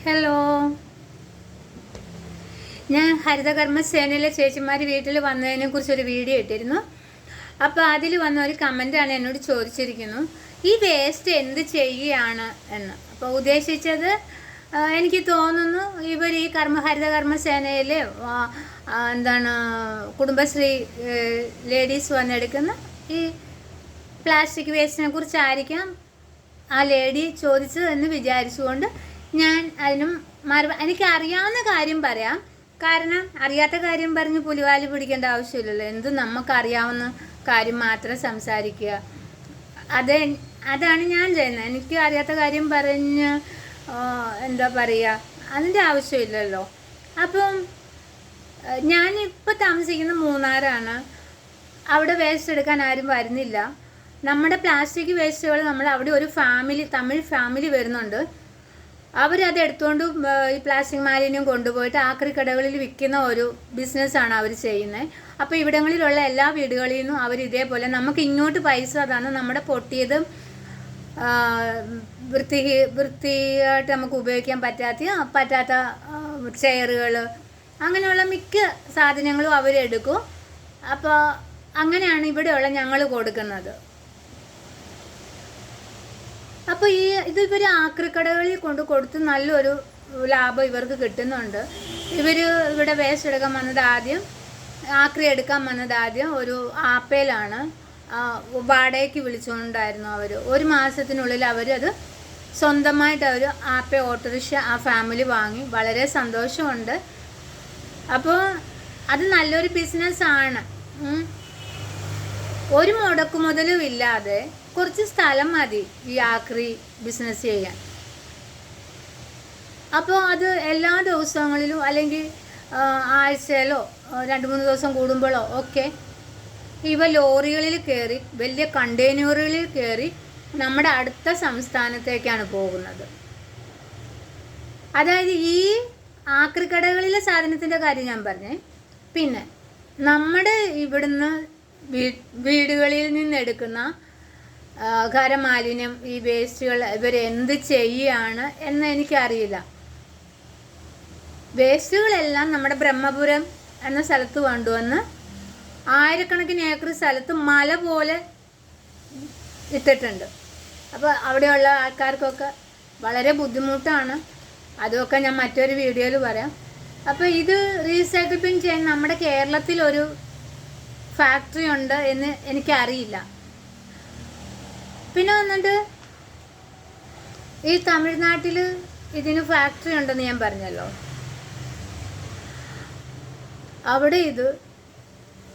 Hello, ഞാൻ ഹരിതകർമ്മസേനയിലെ ചേച്ചിമാർ വീട്ടിൽ വന്നതിനെ കുറിച്ചൊരു വീഡിയോ ഇട്ടിരുന്നു. അപ്പോൾ അതിൽ വന്ന ഒരു കമൻറ്റാണ് എന്നോട് ചോദിച്ചിരിക്കുന്നു, ഈ വേസ്റ്റ് എന്ത് ചെയ്യുകയാണ് എന്ന്. അപ്പോൾ ഉദ്ദേശിച്ചത് എനിക്ക് തോന്നുന്നു ഇവർ ഈ ഹരിതകർമ്മസേനയിൽ കുടുംബശ്രീ ലേഡീസ് വന്നെടുക്കുന്ന ഈ പ്ലാസ്റ്റിക് വേസ്റ്റിനെ കുറിച്ചായിരിക്കാം ആ ലേഡി ചോദിച്ചത് എന്ന് വിചാരിച്ചുകൊണ്ട് ഞാൻ അതിനും എനിക്ക് അറിയാവുന്ന കാര്യം പറയാം. കാരണം അറിയാത്ത കാര്യം പറഞ്ഞ് പുലിവാലി പിടിക്കേണ്ട ആവശ്യമില്ലല്ലോ. എന്തും നമുക്കറിയാവുന്ന കാര്യം മാത്രം സംസാരിക്കുക. അതാണ് ഞാൻ ചെയ്യുന്നത്. എനിക്ക് അറിയാത്ത കാര്യം പറഞ്ഞ് എന്താ പറയുക, അതിൻ്റെ ആവശ്യമില്ലല്ലോ. അപ്പം ഞാനിപ്പോൾ താമസിക്കുന്ന മൂന്നാറാണ്. അവിടെ വേസ്റ്റ് എടുക്കാൻ ആരും വരുന്നില്ല. നമ്മുടെ പ്ലാസ്റ്റിക് വേസ്റ്റുകൾ നമ്മൾ അവിടെ ഒരു തമിഴ് ഫാമിലി വരുന്നുണ്ട്. അവരത് എടുത്തുകൊണ്ട് ഈ പ്ലാസ്റ്റിക് മാലിന്യം കൊണ്ടുപോയിട്ട് ആക്രിക്കടകളിൽ വിൽക്കുന്ന ഒരു ബിസിനസ്സാണ് അവർ ചെയ്യുന്നത്. അപ്പോൾ ഇവിടങ്ങളിലുള്ള എല്ലാ വീടുകളിൽ നിന്നും അവർ ഇതേപോലെ നമുക്ക് ഇങ്ങോട്ട് പൈസ തന്ന് നമ്മുടെ പൊട്ടിയതും വൃത്തിയായിട്ട് നമുക്ക് ഉപയോഗിക്കാൻ പറ്റാത്ത ചെയറുകൾ, അങ്ങനെയുള്ള മിക്ക സാധനങ്ങളും അവരെടുക്കും. അപ്പോൾ അങ്ങനെയാണ് ഇവിടെയുള്ള ഞങ്ങൾ കൊടുക്കുന്നത്. അപ്പോൾ ഇതിവർ ആക്രിക്കടകളിൽ കൊടുത്ത് നല്ലൊരു ലാഭം ഇവർക്ക് കിട്ടുന്നുണ്ട്. ഇവിടെ വേസ്റ്റ് എടുക്കാൻ വന്നത് ആക്രി എടുക്കാൻ വന്നത് ആദ്യം ഒരു ആപ്പയിലാണ് വാടകയ്ക്ക് വിളിച്ചുകൊണ്ടായിരുന്നു അവർ. ഒരു മാസത്തിനുള്ളിൽ അവരത് സ്വന്തമായിട്ട് ആപ്പ ഓട്ടോറിക്ഷ ആ ഫാമിലി വാങ്ങി. വളരെ സന്തോഷമുണ്ട്. അപ്പോൾ അത് നല്ലൊരു ബിസിനസ്സാണ്. ഒരു മുടക്കുമുതലും ഇല്ലാതെ കുറച്ച് സ്ഥലം മതി ഈ ആക്രി ബിസിനസ് ചെയ്യാൻ. അപ്പോൾ അത് എല്ലാ ദിവസങ്ങളിലും അല്ലെങ്കിൽ ആഴ്ചയിലോ 2-3 ദിവസം കൂടുമ്പോഴോ ഒക്കെ ഇവ ലോറികളിൽ കയറി വലിയ കണ്ടെയ്നറുകളിൽ കയറി നമ്മുടെ അടുത്ത സംസ്ഥാനത്തേക്കാണ് പോകുന്നത്. അതായത് ഈ ആക്രിക്കടകളിലെ സാധനത്തിൻ്റെ കാര്യം ഞാൻ പറഞ്ഞേ. പിന്നെ നമ്മുടെ ഇവിടുന്ന് വീടുകളിൽ നിന്നെടുക്കുന്ന ഖരമാലിന്യം, ഈ വേസ്റ്റുകൾ ഇവരെന്ത് ചെയ്യുകയാണ് എന്ന് എനിക്കറിയില്ല. വേസ്റ്റുകളെല്ലാം നമ്മുടെ ബ്രഹ്മപുരം എന്ന സ്ഥലത്ത് കൊണ്ടുവന്ന് ആയിരക്കണക്കിന് ഏക്കർ സ്ഥലത്ത് മല പോലെ ഇട്ടിട്ടുണ്ട്. അപ്പോൾ അവിടെയുള്ള ആൾക്കാർക്കൊക്കെ വളരെ ബുദ്ധിമുട്ടാണ്. അതൊക്കെ ഞാൻ മറ്റൊരു വീഡിയോയിൽ പറയാം. അപ്പോൾ ഇത് റീസൈക്ലിംഗ് ചെയ്യാൻ നമ്മുടെ കേരളത്തിലൊരു ഫാക്ടറി ഉണ്ട് എന്ന് എനിക്കറിയില്ല. പിന്നെ വന്നിട്ട് ഈ തമിഴ്നാട്ടിൽ ഇതിന് ഫാക്ടറി ഉണ്ടെന്ന് ഞാൻ പറഞ്ഞല്ലോ. അവിടെ ഇത്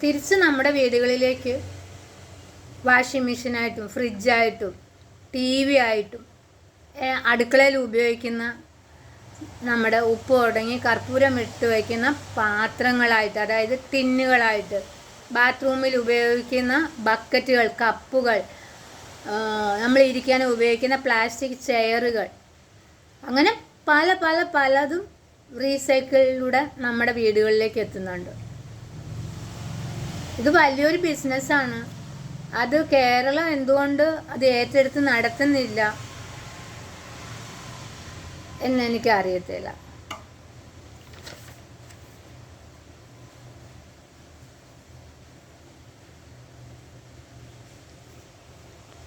തിരിച്ച് നമ്മുടെ വീടുകളിലേക്ക് വാഷിംഗ് മെഷീനായിട്ടും ഫ്രിഡ്ജായിട്ടും TV ആയിട്ടും അടുക്കളയിൽ ഉപയോഗിക്കുന്ന നമ്മുടെ ഉപ്പ് തുടങ്ങി കർപ്പൂരം ഇട്ട് വയ്ക്കുന്ന പാത്രങ്ങളായിട്ട്, അതായത് ടിന്നുകളായിട്ട്, ബാത്റൂമിൽ ഉപയോഗിക്കുന്ന ബക്കറ്റുകൾ, കപ്പുകൾ, നമ്മൾ ഇരിക്കാൻ ഉപയോഗിക്കുന്ന പ്ലാസ്റ്റിക് ചെയറുകൾ, അങ്ങനെ പലതും റീസൈക്കിളിലൂടെ നമ്മുടെ വീടുകളിലേക്ക് എത്തുന്നുണ്ട്. ഇത് വലിയൊരു ബിസിനസ്സാണ്. അത് കേരളം എന്തുകൊണ്ട് അത് ഏറ്റെടുത്ത് നടത്തുന്നില്ല എന്നെനിക്കറിയത്തില്ല.